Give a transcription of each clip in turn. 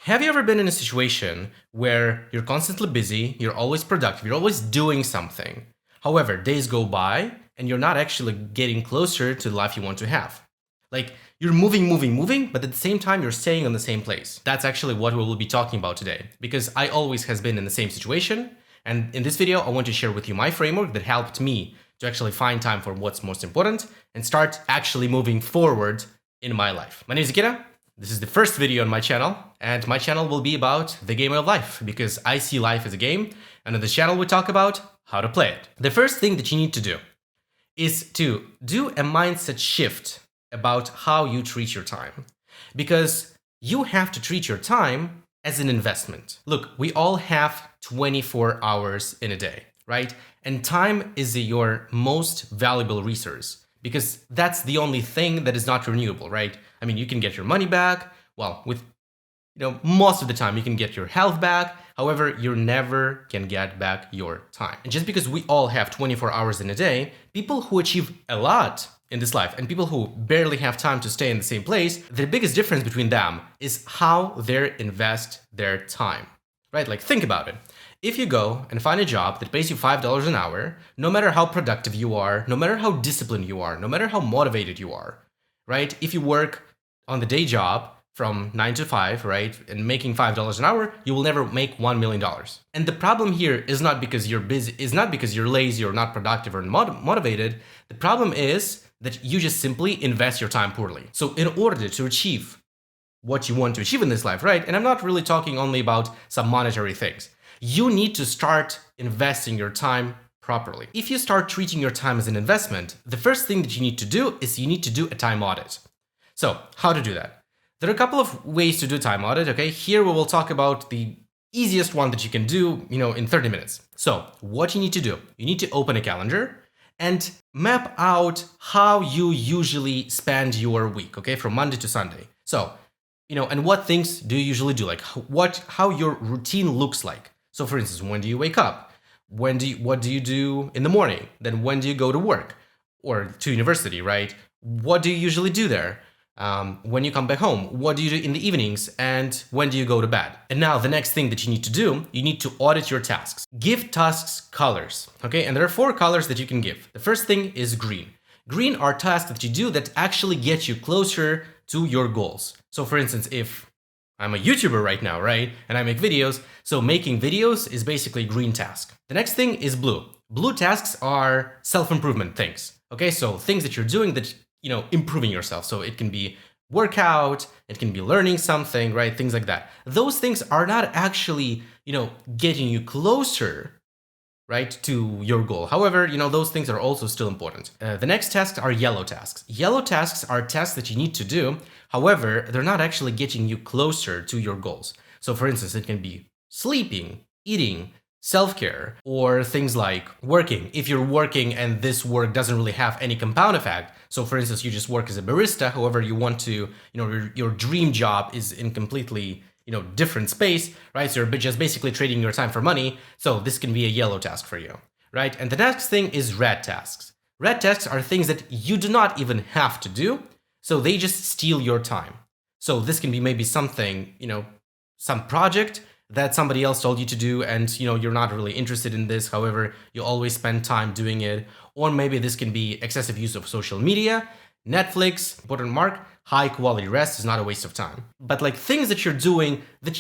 Have you ever been in a situation where you're constantly busy, you're always productive, you're always doing something? However, days go by and you're not actually getting closer to the life you want to have. Like you're moving, but at the same time you're staying on the same place. That's actually what we will be talking about today because I always has been in the same situation. And in this video, I want to share with you my framework that helped me to actually find time for what's most important and start actually moving forward in my life. My name is Nikita. This is the first video on my channel, and my channel will be about the game of life because I see life as a game, and on this channel we talk about how to play it. The first thing that you need to do is to do a mindset shift about how you treat your time, because you have to treat your time as an investment. Look, we all have 24 hours in a day, right? And time is your most valuable resource because that's the only thing that is not renewable, right? I mean, you can get your money back. Well, with most of the time you can get your health back. However, you never can get back your time. And just because we all have 24 hours in a day, people who achieve a lot in this life and people who barely have time to stay in the same place, the biggest difference between them is how they invest their time, right? Like think about it. If you go and find a job that pays you $5 an hour, no matter how productive you are, no matter how disciplined you are, no matter how motivated you are, right? If you work on the day job from 9 to 5, right, and making $5 an hour, you will never make $1 million. And the problem here is not because you're busy, is not because you're lazy or not productive or motivated. The problem is that you just simply invest your time poorly. So in order to achieve what you want to achieve in this life, right, and I'm not really talking only about some monetary things, you need to start investing your time properly. If you start treating your time as an investment, the first thing that you need to do is you need to do a time audit. So how to do that? There are a couple of ways to do time audit, okay? Here we will talk about the easiest one that you can do, in 30 minutes. So what you need to do, you need to open a calendar and map out how you usually spend your week, okay? From Monday to Sunday. So, and what things do you usually do? Like how your routine looks like. So for instance, when do you wake up? What do you do in the morning? Then when do you go to work or to university, right? What do you usually do there? When you come back home, what do you do in the evenings, and when do you go to bed? And now the next thing that you need to do, you need to audit your tasks. Give tasks colors, okay? And there are 4 colors that you can give. The first thing is green. Green are tasks that you do that actually get you closer to your goals. So for instance, if I'm a YouTuber right now, right? And I make videos, so making videos is basically a green task. The next thing is blue. Blue tasks are self-improvement things, okay? So things that you're doing that improving yourself. So it can be workout, it can be learning something, right? Things like that. Those things are not actually, getting you closer, right, to your goal. However, those things are also still important. The next tasks are yellow tasks. Yellow tasks are tasks that you need to do. However, they're not actually getting you closer to your goals. So for instance, it can be sleeping, eating, self-care, or things like working. If you're working and this work doesn't really have any compound effect, so for instance, you just work as a barista, however you want to, your dream job is in completely, different space, right? So you're just basically trading your time for money. So this can be a yellow task for you, right? And the next thing is red tasks. Red tasks are things that you do not even have to do, so they just steal your time. So this can be maybe something, some project that somebody else told you to do and you're not really interested in this, however you always spend time doing it. Or maybe this can be excessive use of social media, Netflix. Important mark, high quality rest is not a waste of time. But like things that you're doing that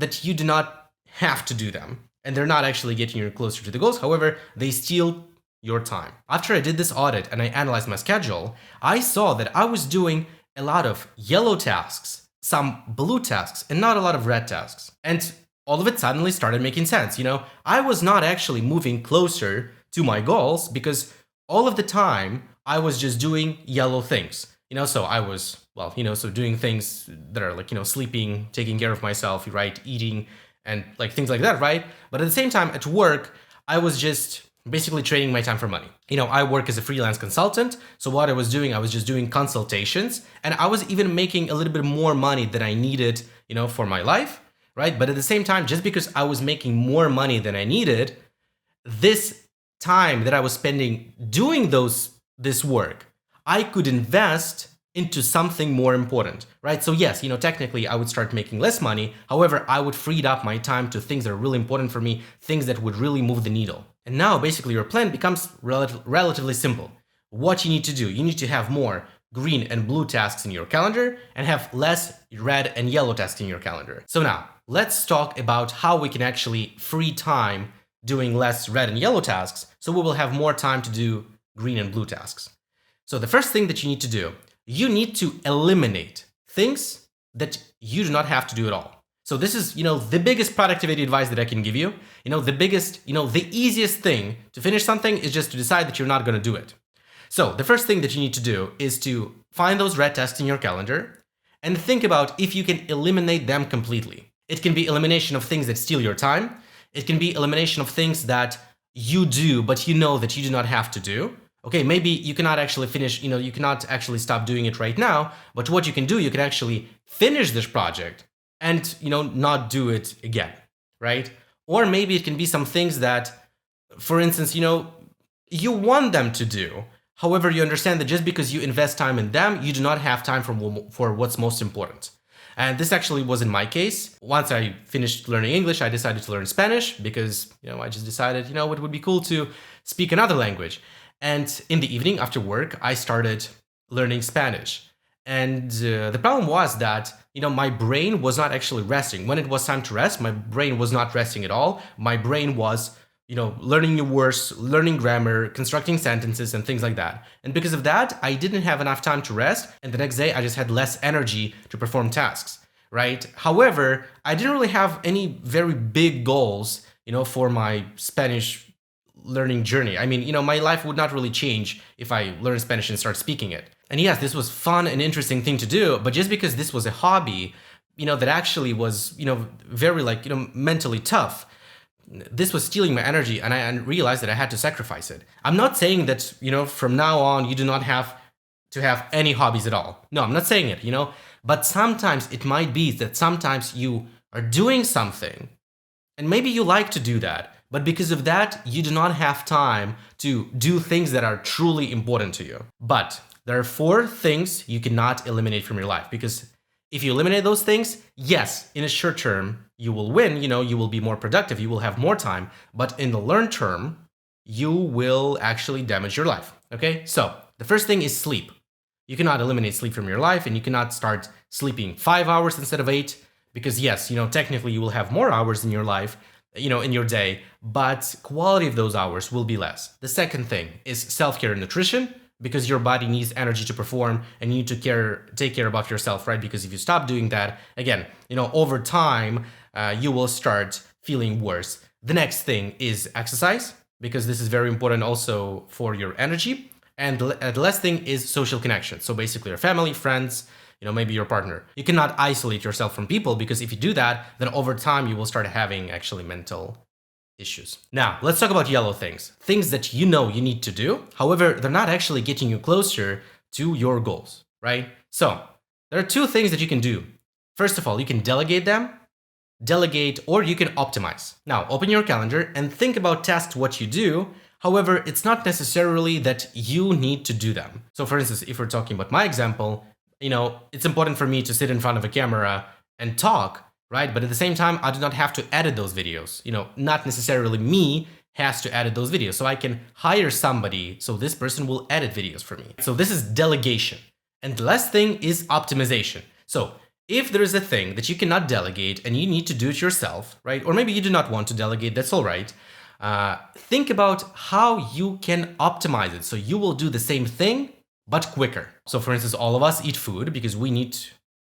that you do not have to do them and they're not actually getting you closer to the goals, however they steal your time. After I did this audit and I analyzed my schedule, I saw that I was doing a lot of yellow tasks, some blue tasks, and not a lot of red tasks. And all of it suddenly started making sense. I was not actually moving closer to my goals because all of the time I was just doing yellow things. So I was, so doing things that are like, sleeping, taking care of myself, right? Eating and like things like that, right? But at the same time at work, I was just basically trading my time for money. I work as a freelance consultant. So what I was doing, I was just doing consultations and I was even making a little bit more money than I needed, for my life, right? But at the same time, just because I was making more money than I needed, this time that I was spending doing this work, I could invest into something more important, right? So yes, technically I would start making less money. However, I would free up my time to things that are really important for me, things that would really move the needle. And now basically your plan becomes relatively simple. What you need to do, you need to have more green and blue tasks in your calendar and have less red and yellow tasks in your calendar. So now let's talk about how we can actually free time doing less red and yellow tasks so we will have more time to do green and blue tasks. So the first thing that you need to do, you need to eliminate things that you do not have to do at all. So this is, the biggest productivity advice that I can give you. The easiest thing to finish something is just to decide that you're not going to do it. So the first thing that you need to do is to find those red tasks in your calendar and think about if you can eliminate them completely. It can be elimination of things that steal your time. It can be elimination of things that you do, but you know that you do not have to do. Okay, maybe you cannot actually finish, you cannot actually stop doing it right now, but what you can do, you can actually finish this project and, not do it again, right? Or maybe it can be some things that, for instance, you want them to do. However, you understand that just because you invest time in them, you do not have time for what's most important. And this actually was in my case. Once I finished learning English, I decided to learn Spanish because, I just decided, it would be cool to speak another language. And in the evening after work, I started learning Spanish. And the problem was that, my brain was not actually resting. When it was time to rest, my brain was not resting at all. My brain was, learning new words, learning grammar, constructing sentences and things like that. And because of that, I didn't have enough time to rest. And the next day, I just had less energy to perform tasks, right? However, I didn't really have any very big goals, for my Spanish learning journey. I mean, my life would not really change if I learned Spanish and start speaking it. And yes, this was fun and interesting thing to do, but just because this was a hobby, that actually was, very mentally tough, this was stealing my energy and I realized that I had to sacrifice it. I'm not saying that, from now on, you do not have to have any hobbies at all. No, I'm not saying it, but sometimes it might be that sometimes you are doing something and maybe you like to do that, but because of that, you do not have time to do things that are truly important to you. But there are 4 things you cannot eliminate from your life, because if you eliminate those things, yes, in a short term, you will win, you will be more productive, you will have more time, but in the long term, you will actually damage your life, okay? So the first thing is sleep. You cannot eliminate sleep from your life, and you cannot start sleeping 5 hours instead of 8, because yes, technically you will have more hours in your life, in your day, but quality of those hours will be less. The second thing is self-care and nutrition, because your body needs energy to perform and you need to take care about yourself, right? Because if you stop doing that, again, over time, you will start feeling worse. The next thing is exercise, because this is very important also for your energy. And the last thing is social connection. So basically your family, friends, maybe your partner. You cannot isolate yourself from people, because if you do that, then over time you will start having actually mental issues. Now, let's talk about yellow things. Things that you need to do. However, they're not actually getting you closer to your goals, right? So there are 2 things that you can do. First of all, you can delegate or you can optimize. Now, open your calendar and think about tasks what you do. However, it's not necessarily that you need to do them. So for instance, if we're talking about my example, it's important for me to sit in front of a camera and talk, right? But at the same time, I do not have to edit those videos. Not necessarily me has to edit those videos. So I can hire somebody, so this person will edit videos for me. So this is delegation. And the last thing is optimization. So if there is a thing that you cannot delegate and you need to do it yourself, right? Or maybe you do not want to delegate, that's all right. Think about how you can optimize it. So you will do the same thing, but quicker. So for instance, all of us eat food because we need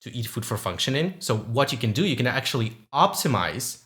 to eat food for functioning. So what you can do, you can actually optimize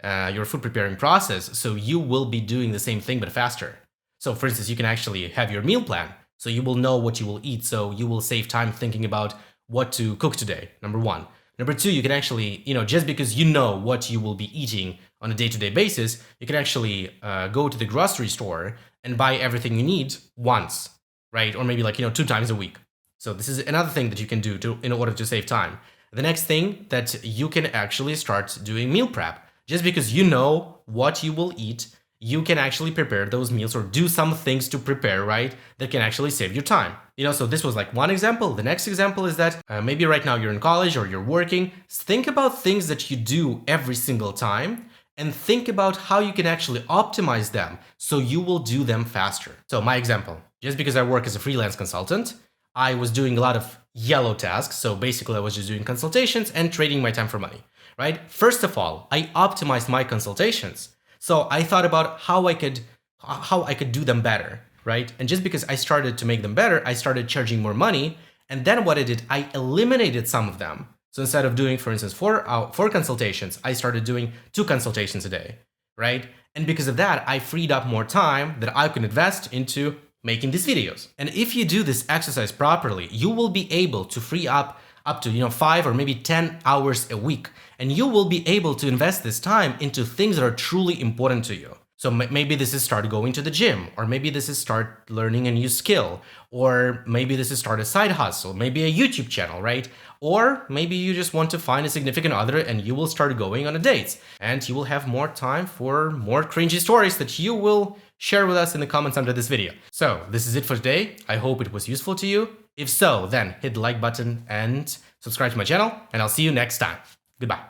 your food preparing process, so you will be doing the same thing but faster. So for instance, you can actually have your meal plan, so you will know what you will eat, so you will save time thinking about what to cook today, number 1. Number 2, you can actually, just because you know what you will be eating on a day-to-day basis, you can actually go to the grocery store and buy everything you need once, right? Or maybe 2 times a week. So this is another thing that you can do in order to save time. The next thing that you can actually start doing meal prep. Just because you know what you will eat, you can actually prepare those meals or do some things to prepare, right? That can actually save you time. So this was like one example. The next example is that maybe right now you're in college or you're working. Think about things that you do every single time and think about how you can actually optimize them so you will do them faster. So my example, just because I work as a freelance consultant, I was doing a lot of yellow tasks. So basically I was just doing consultations and trading my time for money, right? First of all, I optimized my consultations. So I thought about how I could do them better, right? And just because I started to make them better, I started charging more money. And then what I did, I eliminated some of them. So instead of doing, for instance, four consultations, I started doing 2 consultations a day, right? And because of that, I freed up more time that I could invest into making these videos. And if you do this exercise properly, you will be able to free up to 5 or maybe 10 hours a week. And you will be able to invest this time into things that are truly important to you. So maybe this is start going to the gym, or maybe this is start learning a new skill, or maybe this is start a side hustle, maybe a YouTube channel, right? Or maybe you just want to find a significant other and you will start going on a date, and you will have more time for more cringy stories that you will share with us in the comments under this video. So this is it for today. I hope it was useful to you. If so, then hit the like button and subscribe to my channel, and I'll see you next time. Goodbye.